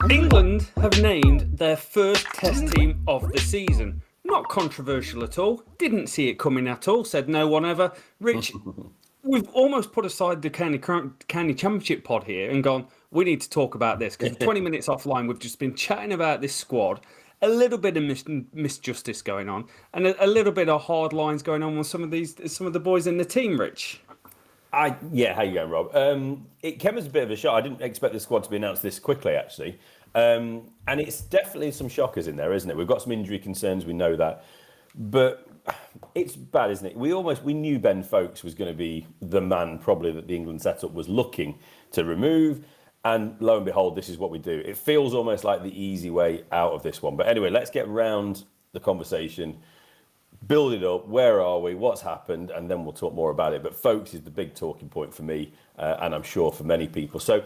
England have named their first test team of the season. Not controversial at all. Didn't see it coming at all. Said no one ever. Rich, we've almost put aside the County Championship pod here and gone, we need to talk about this. Because 20 minutes offline, we've just been chatting about this squad. A little bit of misjustice going on. And a little bit of hard lines going on with some of the boys in the team, Rich. How you going, Rob? It came as a bit of a shock. I didn't expect the squad to be announced this quickly, actually. And it's definitely some shockers in there, isn't it? We've got some injury concerns, we know that. But it's bad, isn't it? We knew Ben Foakes was going to be the man probably that the England setup was looking to remove. And lo and behold, this is what we do. It feels almost like the easy way out of this one. But anyway, let's get round the conversation. Build it up. Where are we? What's happened? And then we'll talk more about it. But Foakes is the big talking point for me, and I'm sure for many people. So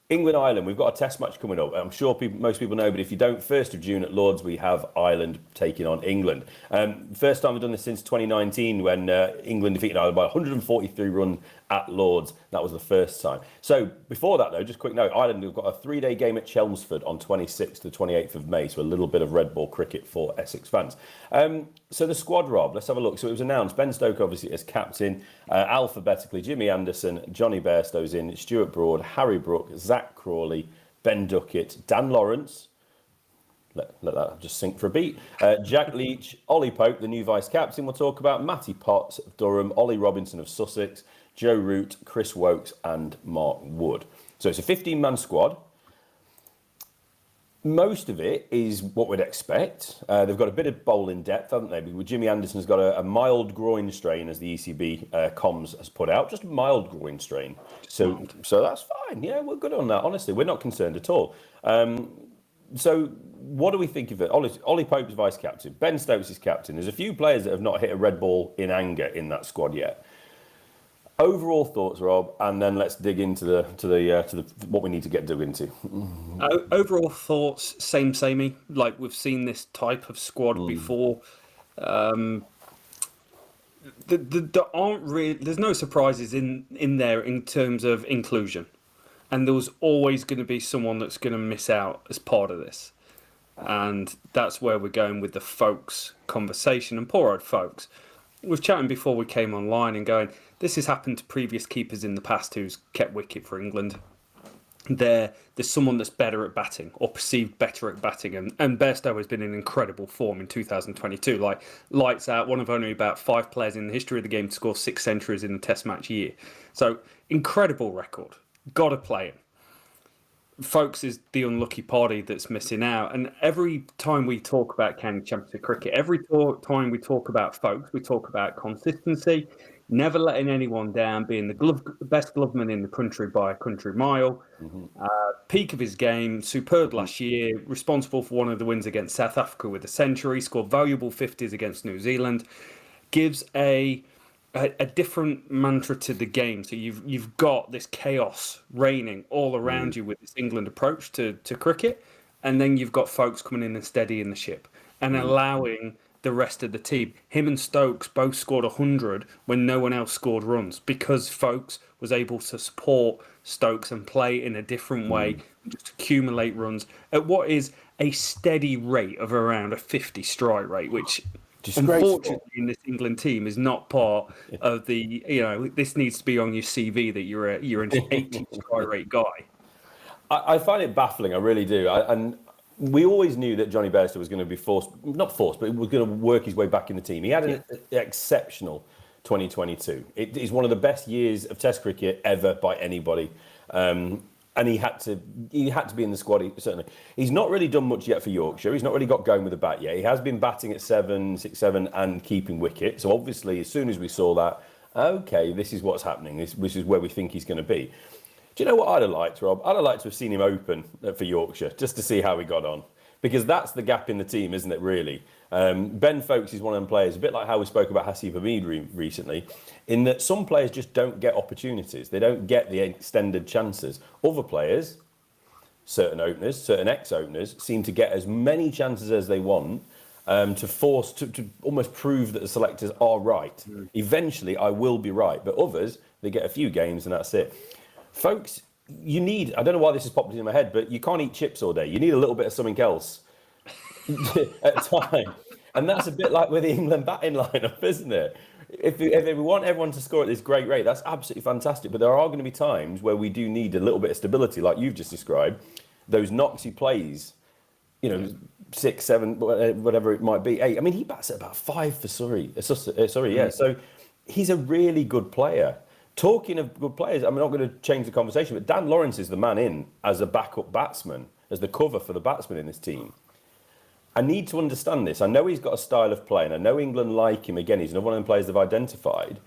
England-Ireland, we've got a test match coming up. I'm sure most people know, but if you don't, 1st of June at Lords, we have Ireland taking on England. First time we've done this since 2019 when England defeated Ireland by 143 runs at Lords. That was the first time. So before that, though, just a quick note, Ireland have got a 3-day game at Chelmsford on 26th to 28th of May, so a little bit of red ball cricket for Essex fans. So the squad, Rob, let's have a look. So it was announced, Ben Stokes obviously as captain, alphabetically, Jimmy Anderson, Johnny Bairstow's in, Stuart Broad, Harry Brook, Zak Crawley, Ben Duckett, Dan Lawrence, let that just sink for a beat, Jack Leach, Ollie Pope, the new vice-captain we'll talk about, Matty Potts of Durham, Ollie Robinson of Sussex, Joe Root, Chris Woakes and Mark Wood. So it's a 15-man squad. Most of it is what we'd expect. They've got a bit of bowling depth, haven't they? With Jimmy Anderson's got a mild groin strain, as the ECB comms has put out. Just a mild groin strain. So that's fine. Yeah, we're good on that. Honestly, we're not concerned at all. So what do we think of it? Ollie Pope's vice-captain. Ben Stokes is captain. There's a few players that have not hit a red ball in anger in that squad yet. Overall thoughts, Rob, and then let's dig into the what we need to get dug into. Overall thoughts, samey. Like we've seen this type of squad before. There aren't really. There's no surprises in there in terms of inclusion, and there was always going to be someone that's going to miss out as part of this, and that's where we're going with the Foakes conversation. And poor old Foakes. We've chatting before we came online and going, this has happened to previous keepers in the past who's kept wicket for England. There's someone that's better at batting or perceived better at batting. And Bairstow has been in incredible form in 2022. Like, lights out, one of only about 5 players in the history of the game to score 6 centuries in a test match year. So, incredible record. Got to play him. Foakes is the unlucky party that's missing out. And every time we talk about County Championship cricket, every time we talk about Foakes, we talk about consistency, never letting anyone down, being the best gloveman in the country by a country mile. Peak of his game, superb last year, responsible for one of the wins against South Africa with a century, scored valuable 50s against New Zealand, gives a different mantra to the game. So you've got this chaos reigning all around you with this England approach to cricket, and then you've got Foakes coming in and steadying the ship and allowing the rest of the team. Him and Stokes both scored 100 when no one else scored runs because Foakes was able to support Stokes and play in a different way, just accumulate runs at what is a steady rate of around a 50 strike rate, which unfortunately in this England team is not part of the, this needs to be on your CV that you're an 80 strike rate guy. I find it baffling, I really do. And we always knew that Johnny Bairstow was going to be not forced, but he was going to work his way back in the team. He had an exceptional 2022. It is one of the best years of Test cricket ever by anybody. And he had to be in the squad, certainly. He's not really done much yet for Yorkshire. He's not really got going with the bat yet. He has been batting at 6-7 and keeping wicket. So obviously, as soon as we saw that, okay, this is what's happening. This is where we think he's going to be. Do you know what I'd have liked, Rob? I'd have liked to have seen him open for Yorkshire, just to see how he got on. Because that's the gap in the team, isn't it, really? Ben Foakes is one of them players, a bit like how we spoke about Hasib Hamid recently, in that some players just don't get opportunities. They don't get the extended chances. Other players, certain openers, certain ex-openers, seem to get as many chances as they want to almost prove that the selectors are right. Eventually, I will be right. But others, they get a few games and that's it. Foakes, you need, I don't know why this is popped into my head, but you can't eat chips all day. You need a little bit of something else at a time. And that's a bit like with the England batting lineup, isn't it? If we want everyone to score at this great rate, that's absolutely fantastic. But there are going to be times where we do need a little bit of stability, like you've just described. Those knocks he plays, 6, 7, whatever it might be, 8. I mean, he bats at about 5 for Surrey. Yeah. So he's a really good player. Talking of good players, I'm not going to change the conversation, but Dan Lawrence is the man in as a backup batsman, as the cover for the batsman in this team. I need to understand this. I know he's got a style of play, and I know England like him. Again, he's another one of the players they've identified.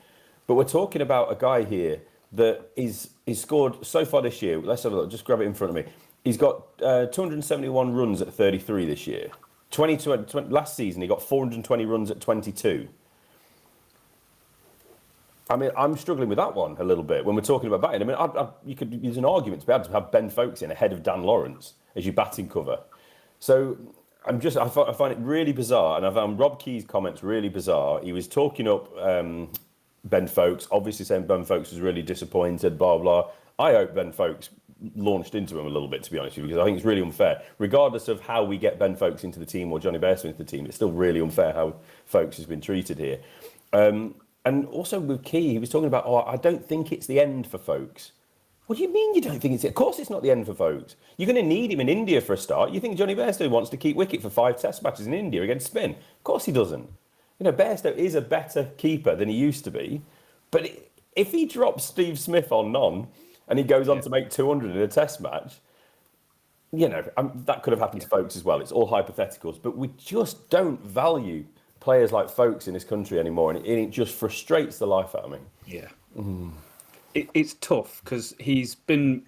But we're talking about a guy here that he's scored so far this year. Let's have a look. Just grab it in front of me. He's got 271 runs at 33 this year. Last season, he got 420 runs at 22. I mean, I'm struggling with that one a little bit when we're talking about batting. I mean, you could use an argument to be able to have Ben Foakes in ahead of Dan Lawrence as your batting cover. So I find it really bizarre, and I found Rob Key's comments really bizarre. He was talking up Ben Foakes, obviously saying Ben Foakes was really disappointed, blah, blah. I hope Ben Foakes launched into him a little bit, to be honest with you, because I think it's really unfair. Regardless of how we get Ben Foakes into the team or Johnny Bairstow into the team, it's still really unfair how Foakes has been treated here. And also with Key, he was talking about, I don't think it's the end for Foakes. What do you mean you don't think it's it? Of course it's not the end for Foakes. You're going to need him in India for a start. You think Johnny Bairstow wants to keep wicket for 5 test matches in India against spin? Of course he doesn't. Bairstow is a better keeper than he used to be. But if he drops Steve Smith on none and he goes on to make 200 in a test match, that could have happened to Foakes as well. It's all hypotheticals. But we just don't value players like Foakes in this country anymore. And it just frustrates the life out of me. Yeah. It's tough because he's been,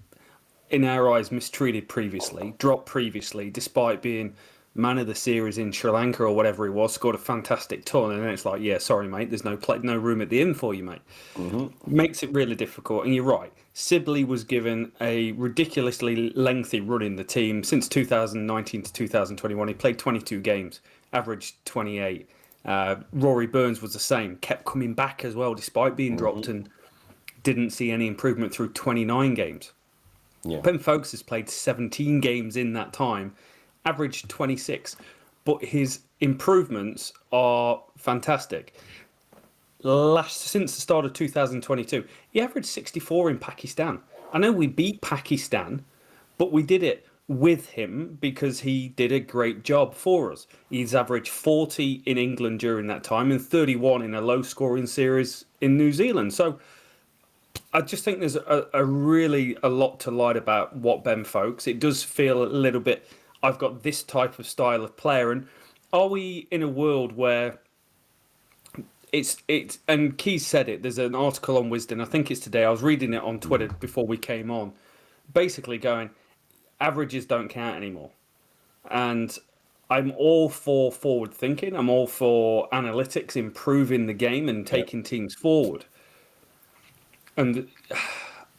in our eyes, mistreated previously, dropped previously, despite being man of the series in Sri Lanka or whatever he was, scored a fantastic ton, and then it's like, yeah, sorry, mate, there's no room at the inn for you, mate. Makes it really difficult, and you're right. Sibley was given a ridiculously lengthy run in the team since 2019 to 2021. He played 22 games, averaged 28. Rory Burns was the same, kept coming back as well, despite being dropped, and didn't see any improvement through 29 games. Yeah. Ben Foakes has played 17 games in that time, averaged 26, but his improvements are fantastic. Since the start of 2022, he averaged 64 in Pakistan. I know we beat Pakistan, but we did it with him because he did a great job for us. He's averaged 40 in England during that time and 31 in a low-scoring series in New Zealand. So I just think there's a lot to like about what Ben Foakes. It does feel a little bit, I've got this type of style of player. And are we in a world where it's and Keys said it, there's an article on Wisden, I think it's today, I was reading it on Twitter before we came on, basically going, averages don't count anymore. And I'm all for forward thinking. I'm all for analytics, improving the game and taking teams forward. And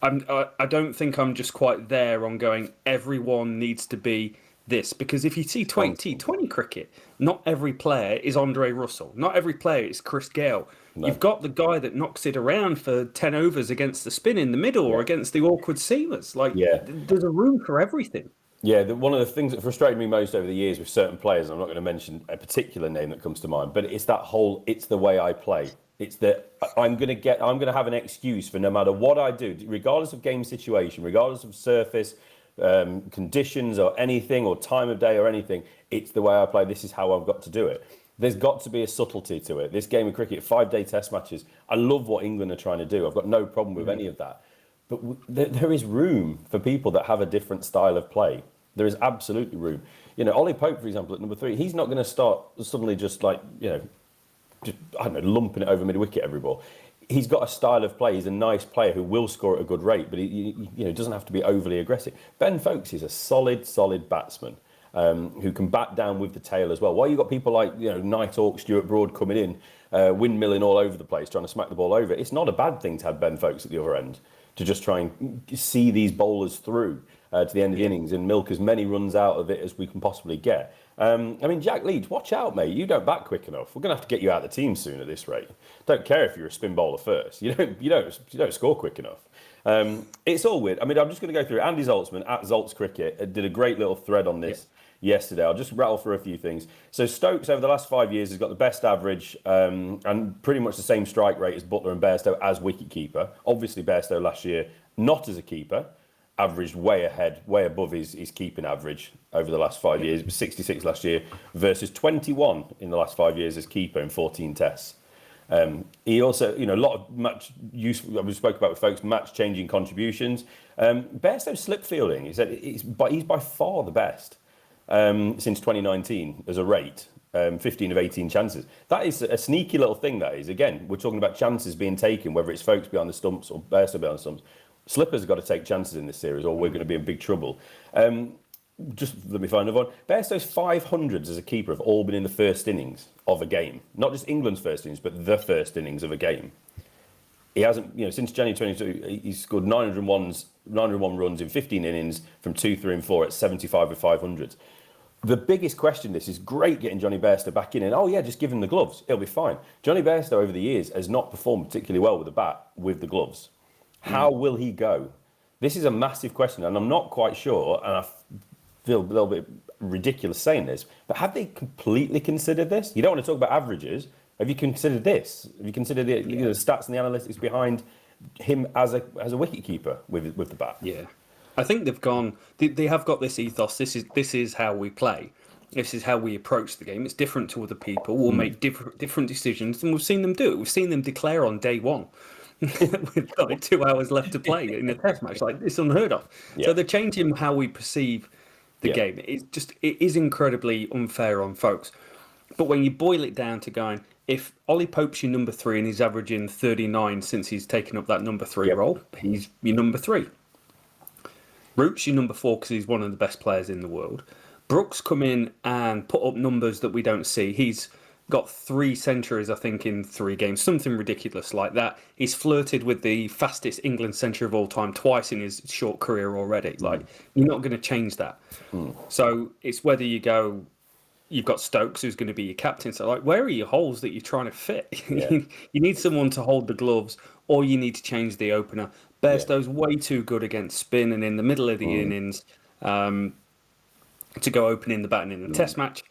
I don't think I'm just quite there on going, everyone needs to be this. Because if you see T20 cricket, not every player is Andre Russell. Not every player is Chris Gale. No. You've got the guy that knocks it around for 10 overs against the spin in the middle or against the awkward seamers. There's a room for everything. Yeah, one of the things that frustrated me most over the years with certain players, and I'm not going to mention a particular name that comes to mind, but it's it's the way I play. It's that I'm going to have an excuse for no matter what I do, regardless of game situation, regardless of surface, conditions or anything, or time of day or anything. It's the way I play. This is how I've got to do it. There's got to be a subtlety to it. This game of cricket, 5-day test matches, I love what England are trying to do. I've got no problem with any of that. But there is room for people that have a different style of play. There is absolutely room. Ollie Pope, for example, at number 3, he's not going to start suddenly just lumping it over mid-wicket every ball. He's got a style of play. He's a nice player who will score at a good rate, but he doesn't have to be overly aggressive. Ben Foakes is a solid batsman who can bat down with the tail as well. While you've got people like Nighthawk, Stuart Broad coming in, windmilling all over the place, trying to smack the ball over, it's not a bad thing to have Ben Foakes at the other end to just try and see these bowlers through to the end of the innings and milk as many runs out of it as we can possibly get. Jack Leach, watch out, mate. You don't bat quick enough. We're going to have to get you out of the team soon at this rate. Don't care if you're a spin bowler first. You don't score quick enough. It's all weird. I mean, I'm just going to go through it. Andy Zoltzman at Zoltz Cricket did a great little thread on this yesterday. I'll just rattle through a few things. So Stokes over the last 5 years has got the best average and pretty much the same strike rate as Butler and Bairstow as wicket-keeper. Obviously, Bairstow last year, not as a keeper, averaged way ahead, way above his keeping average over the last 5 years. It was 66 last year versus 21 in the last 5 years as keeper in 14 tests. He also, a lot of match use. We spoke about with Foakes, match-changing contributions. Bairstow's slip fielding, he said, he's by far the best since 2019 as a rate. 15 of 18 chances. That is a sneaky little thing, that is. Again, we're talking about chances being taken, whether it's Foakes behind the stumps or Bairstow behind the stumps. Slippers have got to take chances in this series or we're going to be in big trouble. Just let me find another one. Bairstow's 500s as a keeper have all been in the first innings of a game. Not just England's first innings, but the first innings of a game. He hasn't, since January 22, he's scored 901 runs in 15 innings from 2, 3 and 4 at 75 with 500s. The biggest question, this is great getting Johnny Bairstow back in and, just give him the gloves. It'll be fine. Johnny Bairstow over the years has not performed particularly well with the bat, with the gloves. How will he go? This is a massive question and I'm not quite sure, and I feel a little bit ridiculous saying this, but have they completely considered this? You don't want to talk about averages. Have you considered this? Have you considered the stats and the analytics behind him as a wicket-keeper with the bat? Yeah. I think they've gone. They have got this ethos. This is how we play. This is how we approach the game. It's different to other people. We'll make different decisions, and we've seen them do it. We've seen them declare on day one, with like 2 hours left to play in a test match. Like it's unheard of. Yeah. So they're changing how we perceive the game. It is incredibly unfair on folks. But when you boil it down to going, if Ollie Pope's your number 3 and he's averaging 39 since he's taken up that number 3 role, he's your number 3. Root's your number 4 because he's one of the best players in the world. Brook's come in and put up numbers that we don't see. He's got 3 centuries, I think, in 3 games, something ridiculous like that. He's flirted with the fastest England century of all time twice in his short career already. Like, you're not going to change that. So it's whether you go, you've got Stokes, who's going to be your captain. So, like, where are your holes that you're trying to fit? Yeah. You need someone to hold the gloves, or you need to change the opener. Bairstow's way too good against spin and in the middle of the innings to go opening the batting in the test match.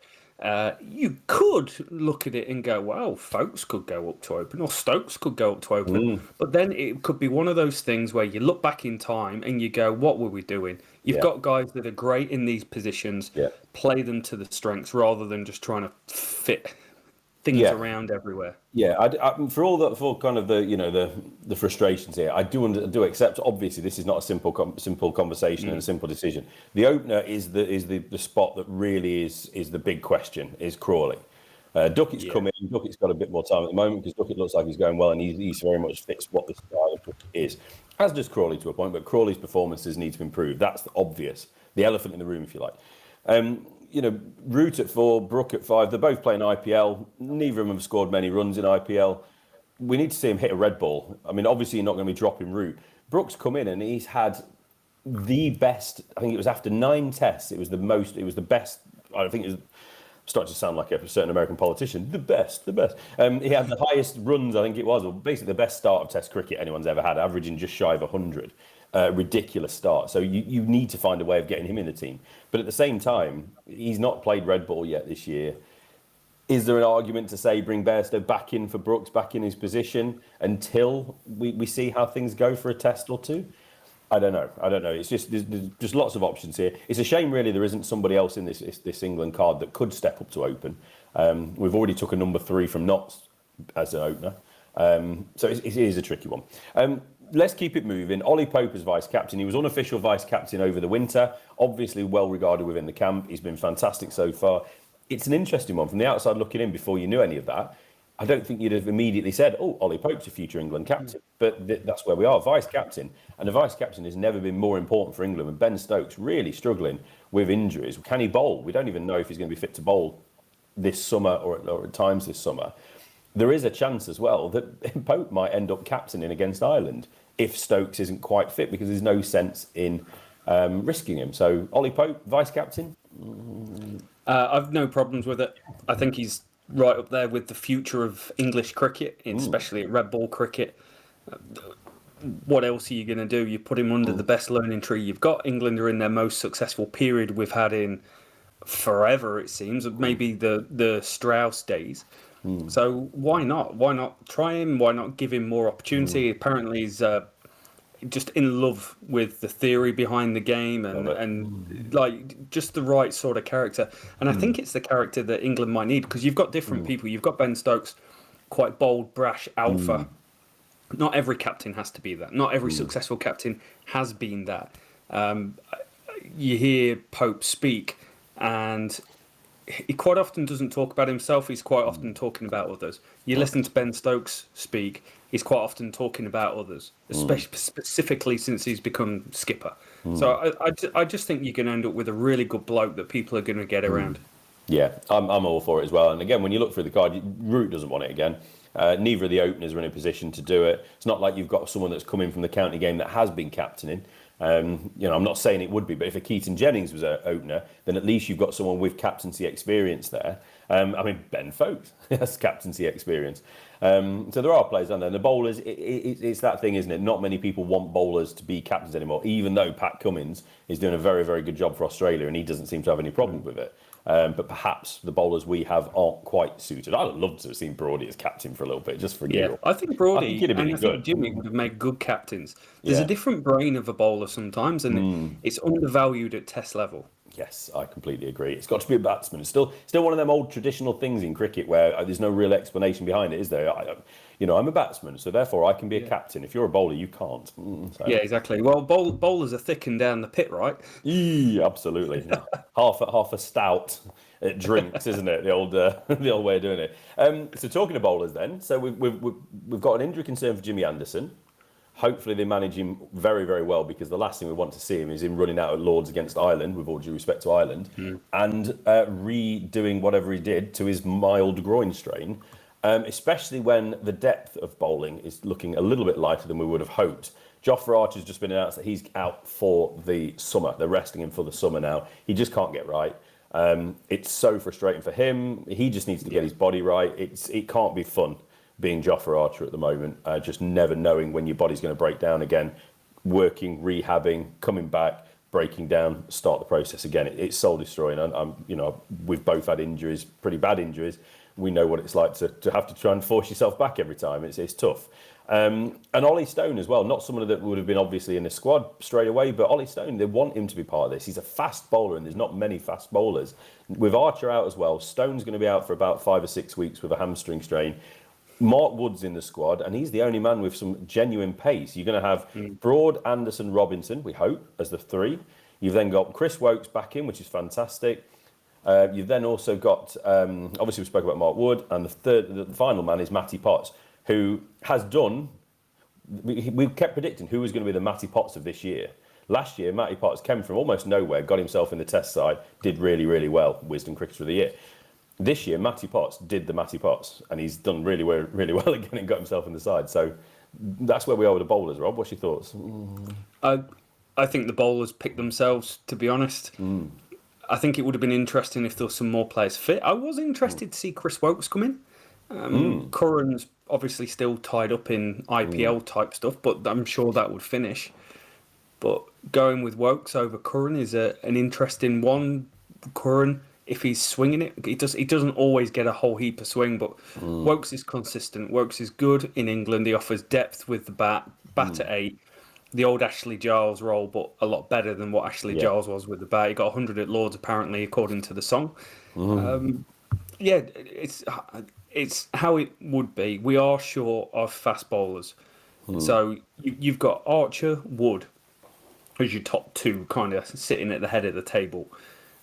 You could look at it and go, well, Foakes could go up to open or Stokes could go up to open. But then it could be one of those things where you look back in time and you go, what were we doing? You've got guys that are great in these positions, play them to the strengths rather than just trying to fit things around everywhere. Yeah, for all that, for kind of the frustrations here, I do accept. Obviously, this is not a simple conversation and a simple decision. The opener is the spot that really is the big question. Is Crawley? Duckett's come in. Duckett's got a bit more time at the moment because Duckett looks like he's going well, and he's very much fits what the style of Duckett is. As does Crawley to a point, but Crawley's performances need to improve. That's the obvious, the elephant in the room, if you like. Root at 4, Brook at 5. They're both playing IPL. Neither of them have scored many runs in IPL. We need to see him hit a red ball. I mean, obviously, you're not going to be dropping Root. Brook's come in and he's had the best. I think it was after 9 tests. It was the best. I think it was starting to sound like a certain American politician. The best. He had the highest runs. I think it was, or basically the best start of Test cricket anyone's ever had, averaging just shy of 100. Ridiculous start. So you need to find a way of getting him in the team. But at the same time, he's not played red ball yet this year. Is there an argument to say bring Bairstow back in for Brooks, back in his position until we see how things go for a test or two? I don't know. It's just there's just lots of options here. It's a shame, really, there isn't somebody else in this England card that could step up to open. We've already took a number 3 from Notts as an opener. So it is a tricky one. Let's keep it moving. Ollie Pope as vice-captain. He was unofficial vice-captain over the winter. Obviously well-regarded within the camp. He's been fantastic so far. It's an interesting one. From the outside looking in, before you knew any of that, I don't think you'd have immediately said, Ollie Pope's a future England captain. But that's where we are, vice-captain. And a vice-captain has never been more important for England. And Ben Stokes really struggling with injuries. Can he bowl? We don't even know if he's going to be fit to bowl this summer or at times this summer. There is a chance as well that Pope might end up captaining against Ireland if Stokes isn't quite fit, because there's no sense in risking him. So Ollie Pope, vice-captain? I've no problems with it. I think he's right up there with the future of English cricket, especially at red ball cricket. what else are you going to do? You put him under the best learning tree you've got. England are in their most successful period we've had in forever, it seems, maybe the Strauss days. So why not? Why not try him? Why not give him more opportunity? Apparently, he's just in love with the theory behind the game and like just the right sort of character. And I think it's the character that England might need, because you've got different people. You've got Ben Stokes, quite bold, brash, alpha. Not every captain has to be that. Not every successful captain has been that. You hear Pope speak, and he quite often doesn't talk about himself. He's quite often talking about others. You listen to Ben Stokes speak, he's quite often talking about others, especially specifically since he's become skipper. So I just think you can end up with a really good bloke that people are going to get around. Yeah, I'm all for it as well. And again, when you look through the card, Root doesn't want it again. Neither of the openers are in a position to do it. It's not like you've got someone that's come in from the county game that has been captaining. I'm not saying it would be, but if a Keaton Jennings was an opener, then at least you've got someone with captaincy experience there. Ben Foakes has captaincy experience. So there are players on there. And the bowlers, it's that thing, isn't it? Not many people want bowlers to be captains anymore, even though Pat Cummins is doing a very, very good job for Australia and he doesn't seem to have any problem with it. But perhaps the bowlers we have aren't quite suited. I'd love to have seen Brodie as captain for a little bit, just for a giggle. I think Brodie and Jimmy would have made good captains. There's a different brain of a bowler sometimes, and it's undervalued at Test level. Yes, I completely agree. It's got to be a batsman. It's still one of them old traditional things in cricket where there's no real explanation behind it, is there? I'm a batsman, so therefore I can be a captain. If you're a bowler, you can't. Yeah, exactly. Well, bowlers are thick and down the pit, right? Yeah, absolutely. half a stout at drinks, isn't it? The old way of doing it. So talking of bowlers, then, so we've got an injury concern for Jimmy Anderson. Hopefully they manage him very, very well, because the last thing we want to see him is him running out at Lords against Ireland, with all due respect to Ireland, and redoing whatever he did to his mild groin strain, especially when the depth of bowling is looking a little bit lighter than we would have hoped. Jofra Archer's just been announced that he's out for the summer. They're resting him for the summer now. He just can't get right. It's so frustrating for him. He just needs to get his body right. It can't be fun being Jofra Archer at the moment, just never knowing when your body's going to break down again, working, rehabbing, coming back, breaking down, start the process again. It's soul destroying. We've both had injuries, pretty bad injuries. We know what it's like to have to try and force yourself back every time. It's tough. And Ollie Stone as well, not someone that would have been obviously in the squad straight away, but Ollie Stone, they want him to be part of this. He's a fast bowler, and there's not many fast bowlers. With Archer out as well, Stone's going to be out for about 5 or 6 weeks with a hamstring strain. Mark Wood's in the squad, and he's the only man with some genuine pace. You're going to have Broad, Anderson, Robinson, we hope, as the three. You've then got Chris Woakes back in, which is fantastic. You've then also got, obviously we spoke about Mark Wood, and the final man is Matty Potts, who has done, we kept predicting who was going to be the Matty Potts of this year. Last year, Matty Potts came from almost nowhere, got himself in the Test side, did really, really well, Wisdom Cricketer of the Year. This year, Matty Potts did the Matty Potts, and he's done really well again and got himself in the side. So that's where we are with the bowlers, Rob. What's your thoughts? I think the bowlers picked themselves, to be honest. I think it would have been interesting if there were some more players fit. I was interested to see Chris Woakes come in. Curran's obviously still tied up in IPL type stuff, but I'm sure that would finish. But going with Woakes over Curran is an interesting one. Curran, if he's swinging it, he doesn't always get a whole heap of swing, but Woakes is consistent. Woakes is good in England. He offers depth with the bat at 8. The old Ashley Giles role, but a lot better than what Ashley Giles was with the bat. He got 100 at Lords, apparently, according to the song. It's how it would be. We are short of fast bowlers. So you've got Archer, Wood as your top two, kind of sitting at the head of the table.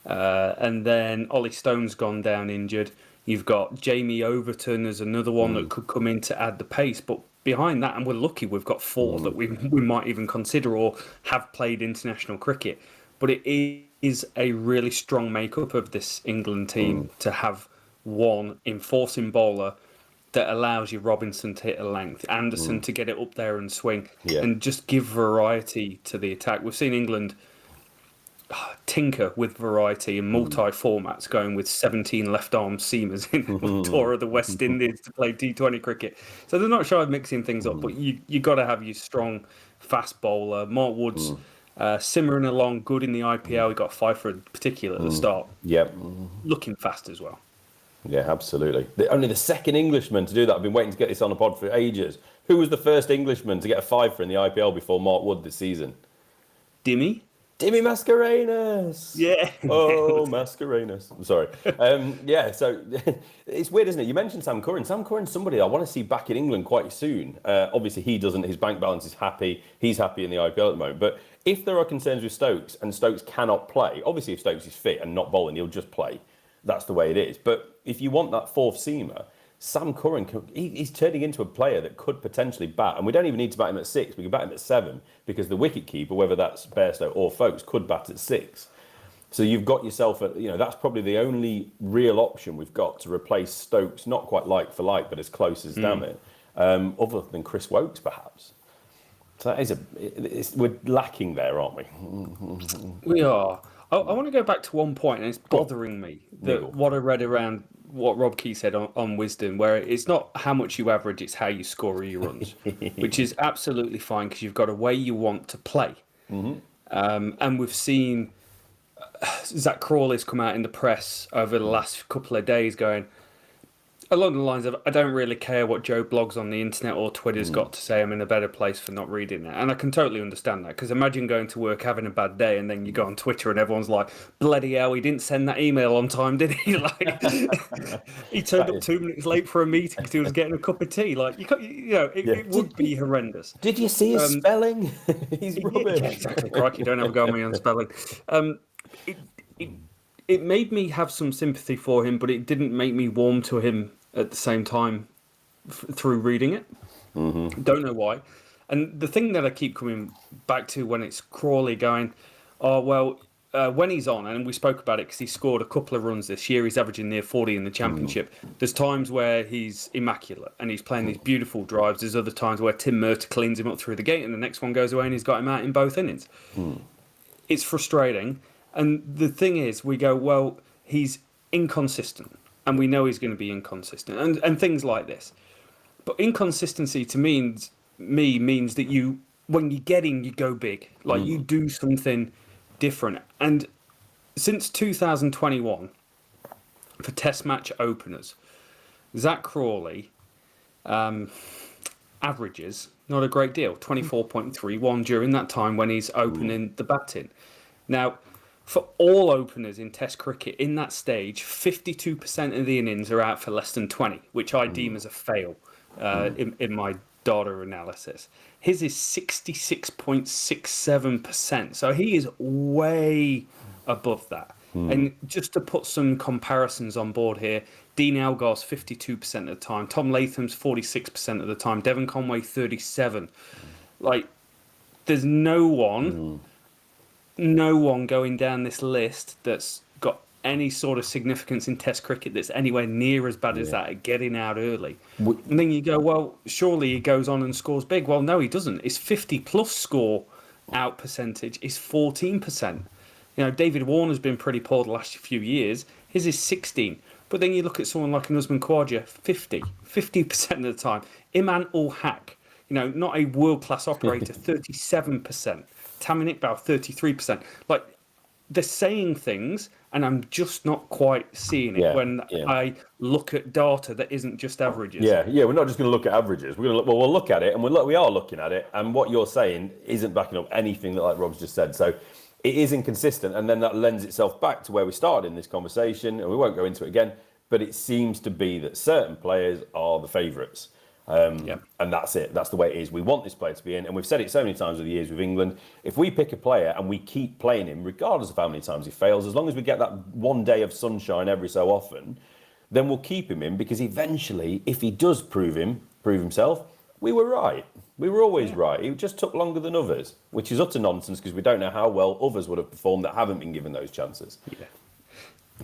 And then Ollie Stone's gone down injured. You've got Jamie Overton as another one that could come in to add the pace. But behind that, and we're lucky we've got 4 that we might even consider or have played international cricket. But it is a really strong makeup of this England team to have one enforcing bowler that allows you Robinson to hit a length, Anderson to get it up there and swing, and just give variety to the attack. We've seen England tinker with variety and multi-formats, going with 17 left-arm seamers in on tour of the West Indies to play T20 cricket. So they're not shy of mixing things up, but you got to have your strong fast bowler. Mark Wood's simmering along good in the IPL. He got 5 for in particular at the start. Yep. Looking fast as well. Yeah, absolutely. Only the second Englishman to do that. I've been waiting to get this on the pod for ages. Who was the first Englishman to get a 5 for in the IPL before Mark Wood this season? Dimmy Mascarenas. Yeah. Oh, Mascarenas. I'm sorry. Yeah, so it's weird, isn't it? You mentioned Sam Curran. Sam Curran's somebody I want to see back in England quite soon. Obviously, he doesn't. His bank balance is happy. He's happy in the IPL at the moment. But if there are concerns with Stokes and Stokes cannot play, obviously if Stokes is fit and not bowling, he'll just play. That's the way it is. But if you want that fourth seamer, Sam Curran, he's turning into a player that could potentially bat. And we don't even need to bat him at 6. We can bat him at 7 because the wicket keeper, whether that's Bairstow or Foakes, could bat at 6. So you've got yourself, that's probably the only real option we've got to replace Stokes, not quite like for like, but as close as damn it, other than Chris Woakes, perhaps. So that is we're lacking there, aren't we? We are. I want to go back to one point, and it's bothering me that what I read around what Rob Key said on Wisdom, where it's not how much you average, it's how you score your runs, which is absolutely fine because you've got a way you want to play. And we've seen Zak Crawley's come out in the press over the last couple of days going along the lines of, I don't really care what Joe blogs on the internet or Twitter's got to say, I'm in a better place for not reading it. And I can totally understand that, because imagine going to work having a bad day and then you go on Twitter and everyone's like, bloody hell, he didn't send that email on time, did he? Like, he turned up 2 minutes late for a meeting because he was getting a cup of tea. Like, it would be horrendous. Did you see his spelling? He's rubbish. Yeah, exactly. Crikey, don't have a go on me on spelling. It made me have some sympathy for him, but it didn't make me warm to him at the same time through reading it. Don't know why. And the thing that I keep coming back to when it's Crawley going, when he's on, and we spoke about it because he scored a couple of runs this year, he's averaging near 40 in the Championship. There's times where he's immaculate and he's playing these beautiful drives. There's other times where Tim Murtagh cleans him up through the gate and the next one goes away and he's got him out in both innings. It's frustrating. And the thing is, we go, well, he's inconsistent, and we know he's going to be inconsistent, and things like this. But inconsistency to me means that when you get in, you go big, like you do something different. And since 2021, for Test match openers, Zak Crawley averages not a great deal, 24.31 during that time when he's opening the batting. Now, for all openers in Test cricket, in that stage, 52% of the innings are out for less than 20, which I deem as a fail in my data analysis. His is 66.67%, so he is way above that. And just to put some comparisons on board here, Dean Elgar's 52% of the time, Tom Latham's 46% of the time, Devon Conway 37%. Like, there's no one going down this list that's got any sort of significance in Test cricket that's anywhere near as bad as that at getting out early. And then you go, well, surely he goes on and scores big. Well, no, he doesn't. His 50-plus score out percentage is 14%. David Warner's been pretty poor the last few years. His is 16. But then you look at someone like an Usman Khawaja, 50% of the time. Iman ul Haq, not a world-class operator, 37%. Tamim Iqbal, 33%. Like, they're saying things, and I'm just not quite seeing it when I look at data that isn't just averages. Yeah, we're not just going to look at averages. We're going to we'll look at it, and we are looking at it, and what you're saying isn't backing up anything that, like Rob's just said. So it is inconsistent, and then that lends itself back to where we started in this conversation, and we won't go into it again, but it seems to be that certain players are the favourites. And that's it. That's the way it is. We want this player to be in, and we've said it so many times over the years with England. If we pick a player and we keep playing him, regardless of how many times he fails, as long as we get that one day of sunshine every so often, then we'll keep him in, because eventually, if he does prove himself, we were right. We were always right. It just took longer than others, which is utter nonsense, because we don't know how well others would have performed that haven't been given those chances.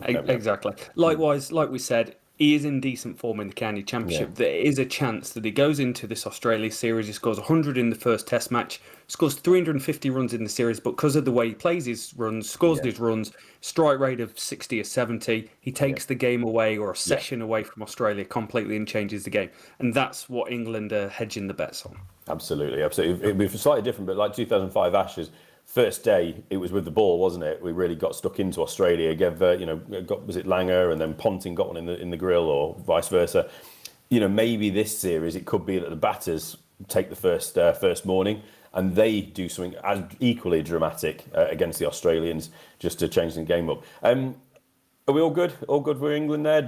Exactly. Likewise, like we said, he is in decent form in the county championship. There is a chance that he goes into this Australia series, he scores 100 in the first test match, scores 350 runs in the series, but because of the way he plays his runs, scores his runs, strike rate of 60 or 70, he takes the game away or a session away from Australia completely and changes the game. And that's what England are hedging the bets on. Absolutely. It'd be slightly different, but like 2005 Ashes, first day it was with the ball, wasn't it? We really got stuck into Australia. Gave was it Langer and then Ponting got one in the grill, or vice versa. Maybe this series it could be that the batters take the first morning and they do something as equally dramatic against the Australians just to change the game up. Are we all good? All good for England there?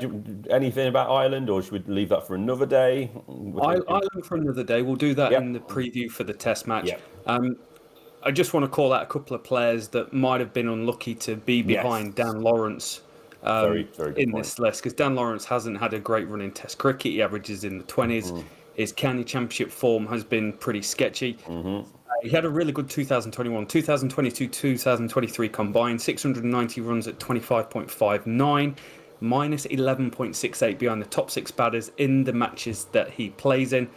Anything about Ireland, or should we leave that for another day? Ireland for another day. We'll do that in the preview for the Test match. Yep. I just want to call out a couple of players that might have been unlucky to be behind Dan Lawrence very good in point. this list, because Dan Lawrence hasn't had a great run in Test cricket. He averages in the 20s. His county championship form has been pretty sketchy. He had a really good 2021, 2022, 2023 combined, 690 runs at 25.59, minus 11.68 behind the top 6 batters in the matches that he plays in.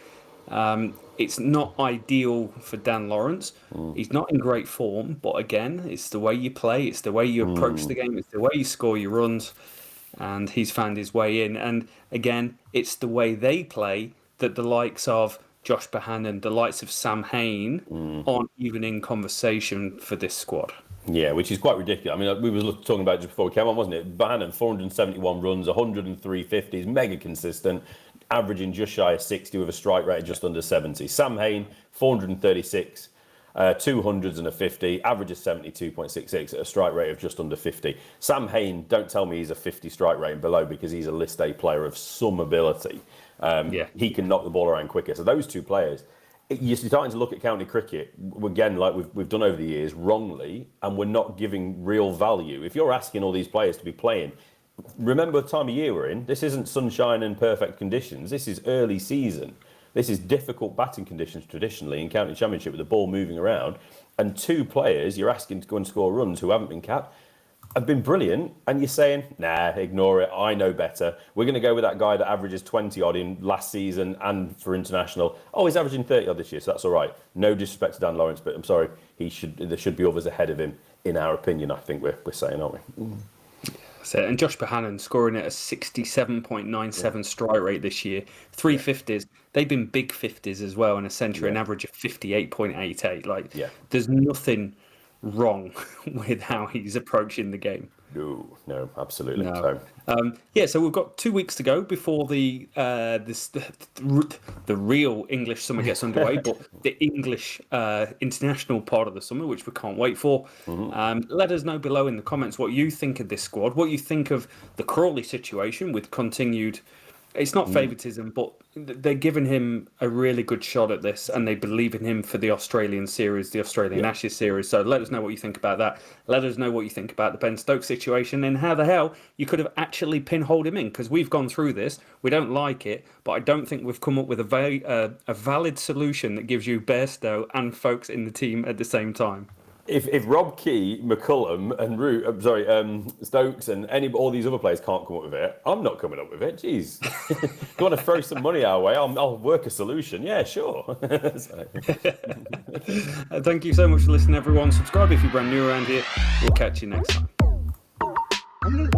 It's not ideal for Dan Lawrence. He's not in great form, but again, it's the way you play, it's the way you approach the game, it's the way you score your runs, and he's found his way in. And again, it's the way they play that the likes of Josh Bohannon, the likes of Sam Hain aren't even in conversation for this squad. Yeah, which is quite ridiculous. I mean, we were talking about it just before we came on, wasn't it? Bohannon, 471 runs, 103 50s, mega consistent, averaging just shy of 60 with a strike rate of just under 70. Sam Hain, 436, 200s and a 50, averages 72.66 at a strike rate of just under 50. Sam Hain, don't tell me he's a 50 strike rate and below, because he's a list A player of some ability. He can knock the ball around quicker. So those two players, you're starting to look at county cricket, again, like we've done over the years, wrongly, and we're not giving real value. If you're asking all these players to be playing, remember the time of year we're in. This isn't sunshine and perfect conditions. This is early season. This is difficult batting conditions traditionally in county championship with the ball moving around. And two players you're asking to go and score runs who haven't been capped have been brilliant, and you're saying, nah, ignore it, I know better. We're going to go with that guy that averages 20 odd in last season and for international. Oh, he's averaging 30 odd this year, so that's all right. No disrespect to Dan Lawrence, but I'm sorry, there should be others ahead of him, in our opinion, I think we're saying, aren't we? That's it. And Josh Bohannon scoring at a 67.97 strike rate this year, 350s. They've been big 50s as well in a century, an average of 58.88. There's nothing wrong with how he's approaching the game. No, absolutely. No. So we've got 2 weeks to go before the real English summer gets underway, but the English international part of the summer, which we can't wait for. Let us know below in the comments what you think of this squad, what you think of the Crawley situation with continued. It's not favouritism, but they're giving him a really good shot at this, and they believe in him for the Australian series, the Australian Ashes series. So let us know what you think about that. Let us know what you think about the Ben Stokes situation and how the hell you could have actually pinholed him in, because we've gone through this. We don't like it, but I don't think we've come up with a valid solution that gives you Bairstow and Foakes in the team at the same time. If Rob Key, McCullum, and Stokes, and all these other players can't come up with it, I'm not coming up with it. Jeez, you want to throw some money our way? I'll work a solution. Yeah, sure. Thank you so much for listening, everyone. Subscribe if you're brand new around here. We'll catch you next time.